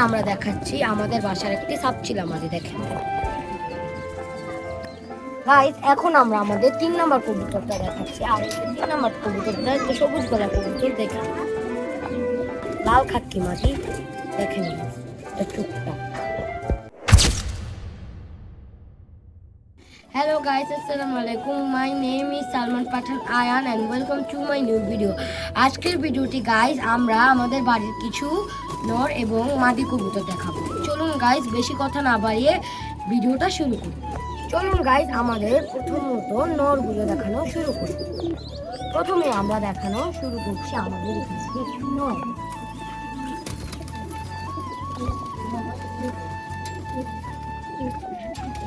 আমরা দেখাচ্ছি আমাদের বাসার একটি সাপচিলা মাদি। দেখেন গাইস, এখন আমরা আমাদের 3 নম্বর কবুতরটা দেখাচ্ছি। আর এই 3 নম্বর কবুতরটা একটা সবুজ গলা কবুতর। দেখেন লাল খাক্কি মাদি। দেখেন চোখটা। Hello guys, assalamu alaikum. My name is Salman Pathan Ayan and welcome to my new video. আজকের ভিডিওটি গাইস আমরা আমাদের বাড়ির কিছু নর এবং মাদি কবুতর দেখাবো। চলুন গাইস, বেশি কথা না বাড়িয়ে ভিডিওটা শুরু করি। চলুন গাইস, আমাদের প্রথমত নরগুলো দেখানো শুরু করি। প্রথমে আমরা দেখানো শুরু করছি আমাদের কিছু নর।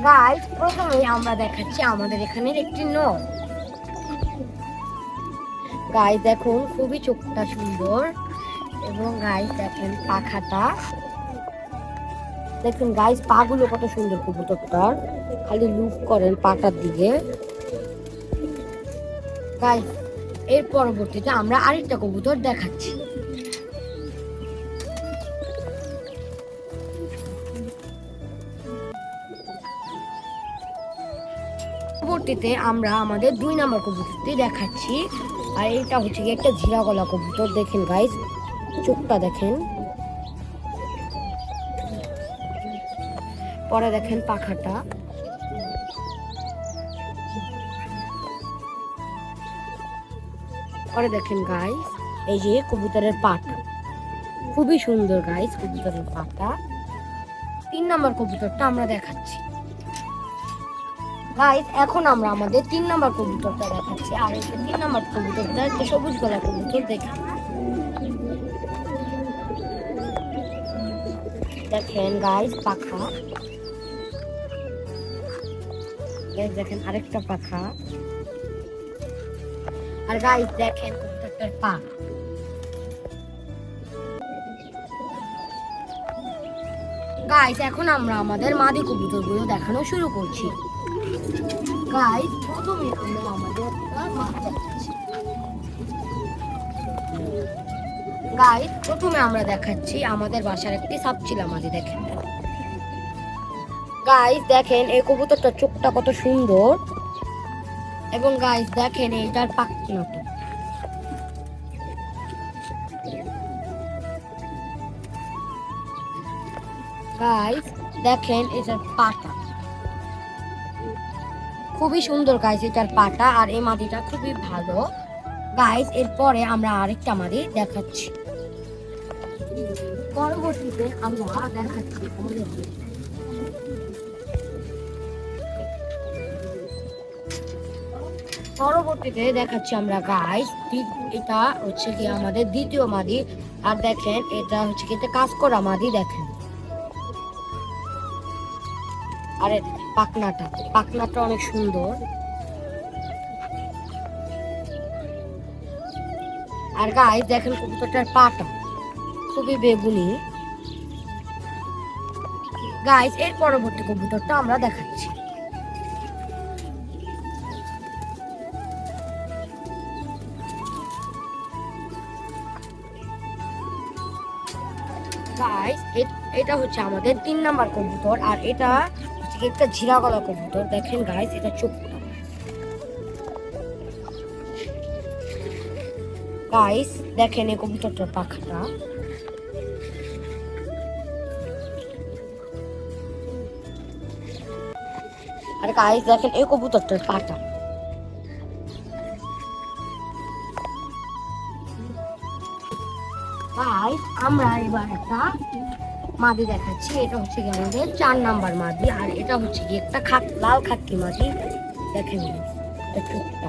গাইস, প্রথমে আমরা দেখাচ্ছি আমাদের এখানের একটি নর। গাইস দেখুন, খুবই চোখটা সুন্দর এবং গাইস দেখেন পাখাটা। দেখুন গাইস, পাগুলো কত সুন্দর কবুতরটার, খালি লুক করেন পাটার দিকে। গাইস, এর পরবর্তীতে আমরা আরেকটা কবুতর দেখাচ্ছি। পরবর্তীতে আমরা আমাদের 2 নম্বর কবুতরটি দেখাচ্ছি। আর এটা হচ্ছে কি একটা জিরা গলা কবুতর। দেখেন গাইস, চোখটা দেখেন, পরে দেখেন পাখাটা। পরে দেখেন গাইস, এই যে কবুতরের পাটা খুবই সুন্দর গাইস, কবুতরের পাটা। 3 নম্বর কবুতরটা আমরা দেখাচ্ছি। গাইস, এখন আমরা আমাদের 3 নম্বর কবুতরটা দেখাচ্ছি। আর এই 3 নম্বর কবুতরটা একটা সবুজ গলা কবুতর। দেখেন গাইস পাখা। দেখেন আরেকটা পাখা। আর গাইস দেখেন কবুতরটার পা। গাইস, এখন আমরা আমাদের মাদি কবুতরগুলো দেখানো শুরু করছি। গাইস, প্রথমে আমরা আমাদের দেখাচ্ছি আমাদের বাসার একটি সাপচিলা মাদি। দেখেন গাইস, দেখেন এই কবুতরটার চোখটা কত সুন্দর এবং গাইস দেখেন এইটার পাখনাটা। গাইস দেখেন এটার পাটা খুবই সুন্দর গাইস, এটার পাটা। আর এই মাদিটা খুবই ভালো গাইস। এরপরে আমরা আরেকটা মাদি দেখাচ্ছি। পরবর্তীতে আমরা দেখাচ্ছি আমরা গাইস, এটা হচ্ছে কি আমাদের দ্বিতীয় মাদি। আর দেখেন এটা হচ্ছে কি কাজ করা মাদি। দেখেন আরে পাখনাটা অনেক সুন্দর। আর গাইস দেখেন কবুতরটার পাটা খুবই বেগুনি। গাইস, এর পরবর্তী কবুতরটা আমরা দেখাচ্ছি। গাইস, এটা হচ্ছে আমাদের 3 নম্বর কবুতর। আর এটা হচ্ছে একটা জিরা গলা কবুতর। দেখেন গাইস, এটা চোখটা। গাইস দেখেন এই কবুতরটার পাখাটা। আর গাইস দেখেন এই কবুতরটার পাটা। গাইস, আমরা এবার একটা মাদি দেখাচ্ছি। এটা হচ্ছে কি আমাদের 4 নাম্বার মাদি। আর এটা হচ্ছে কি একটা লাল খাক্কি মাদি। দেখেন চোখটা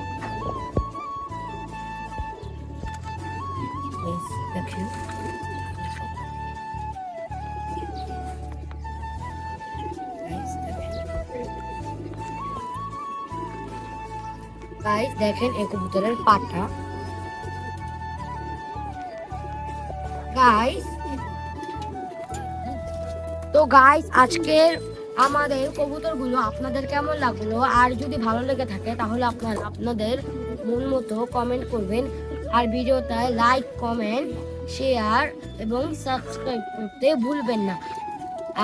দেখেন। গাইস দেখেন এই কবুতরের পাটা। গাইস তো গাইস, আজকের আমাদের কবুতরগুলো আপনাদের কেমন লাগলো? আর যদি ভালো লেগে থাকে তাহলে আপনাদের মন মতো কমেন্ট করবেন। আর ভিডিওটায় লাইক কমেন্ট শেয়ার এবং সাবস্ক্রাইব করতে ভুলবেন না।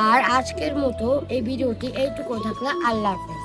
আর আজকের মতো এই ভিডিওটি এইটুকু থাকলে আল্লাহ হাফেজ।